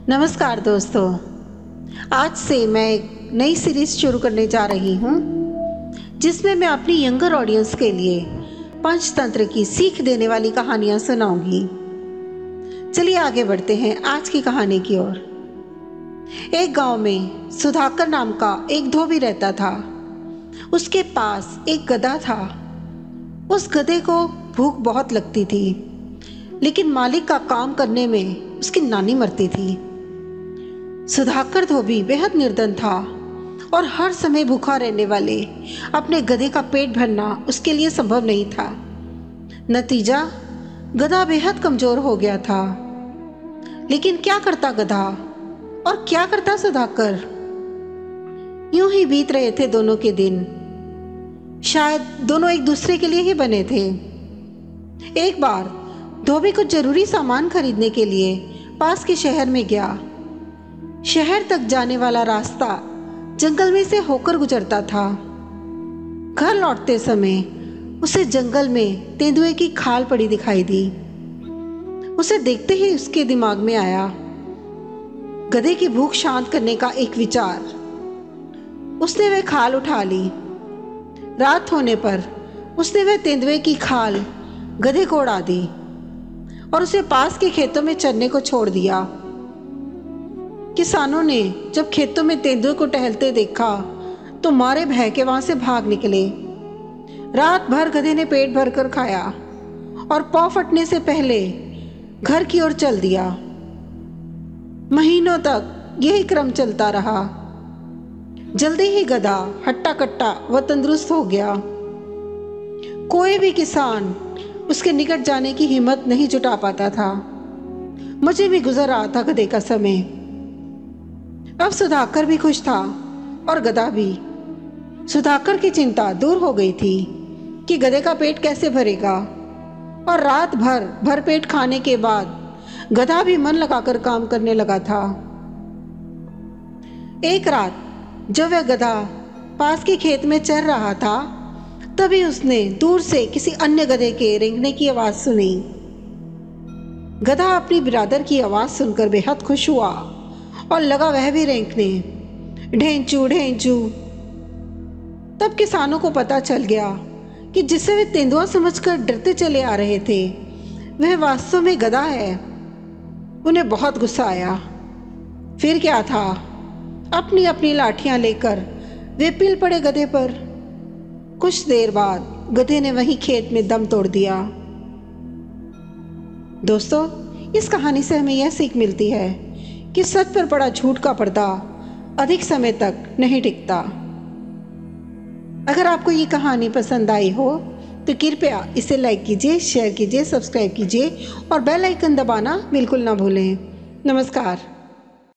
नमस्कार दोस्तों, आज से मैं एक नई सीरीज शुरू करने जा रही हूँ जिसमें मैं अपनी यंगर ऑडियंस के लिए पंचतंत्र की सीख देने वाली कहानियाँ सुनाऊंगी। चलिए आगे बढ़ते हैं आज की कहानी की ओर। एक गांव में सुधाकर नाम का एक धोबी रहता था। उसके पास एक गधा था। उस गधे को भूख बहुत लगती थी, लेकिन मालिक का काम करने में उसकी नानी मरती थी। सुधाकर धोबी बेहद निर्धन था और हर समय भूखा रहने वाले अपने गधे का पेट भरना उसके लिए संभव नहीं था। नतीजा, गधा बेहद कमजोर हो गया था। लेकिन क्या करता गधा और क्या करता सुधाकर? यूं ही बीत रहे थे दोनों के दिन। शायद दोनों एक दूसरे के लिए ही बने थे। एक बार धोबी कुछ जरूरी सामान खरीदने के लिए पास के शहर में गया। शहर तक जाने वाला रास्ता जंगल में से होकर गुजरता था। घर लौटते समय उसे जंगल में तेंदुए की खाल पड़ी दिखाई दी। उसे देखते ही उसके दिमाग में आया गधे की भूख शांत करने का एक विचार। उसने वह खाल उठा ली। रात होने पर उसने वह तेंदुए की खाल गधे को उड़ा दी और उसे पास के खेतों में चरने को छोड़ दिया। किसानों ने जब खेतों में तेंदुए को टहलते देखा तो मारे भय के वहां से भाग निकले। रात भर गधे ने पेट भरकर खाया और पौ फटने से पहले घर की ओर चल दिया। महीनों तक यही क्रम चलता रहा। जल्दी ही गधा हट्टा कट्टा व तंदुरुस्त हो गया। कोई भी किसान उसके निकट जाने की हिम्मत नहीं जुटा पाता था। मजे में गुजर रहा था गधे का समय। अब सुधाकर भी खुश था और गधा भी। सुधाकर की चिंता दूर हो गई थी कि गधे का पेट कैसे भरेगा, और रात भर भरपेट खाने के बाद गधा भी मन लगाकर काम करने लगा था। एक रात जब वह गधा पास के खेत में चर रहा था, तभी उसने दूर से किसी अन्य गधे के रेंगने की आवाज सुनी। गधा अपनी बिरादर की आवाज सुनकर बेहद खुश हुआ और लगा वह भी रेंकने, ढेंचू ढेंचू। तब किसानों को पता चल गया कि जिसे वे तेंदुआ समझकर डरते चले आ रहे थे, वह वास्तव में गधा है। उन्हें बहुत गुस्सा आया। फिर क्या था, अपनी अपनी लाठियां लेकर वे पिल पड़े गधे पर। कुछ देर बाद गधे ने वहीं खेत में दम तोड़ दिया। दोस्तों, इस कहानी से हमें यह सीख मिलती है कि सच पर पड़ा झूठ का पर्दा अधिक समय तक नहीं टिकता। अगर आपको ये कहानी पसंद आई हो तो कृपया इसे लाइक कीजिए, शेयर कीजिए, सब्सक्राइब कीजिए और बेल आइकन दबाना बिल्कुल ना भूलें। नमस्कार।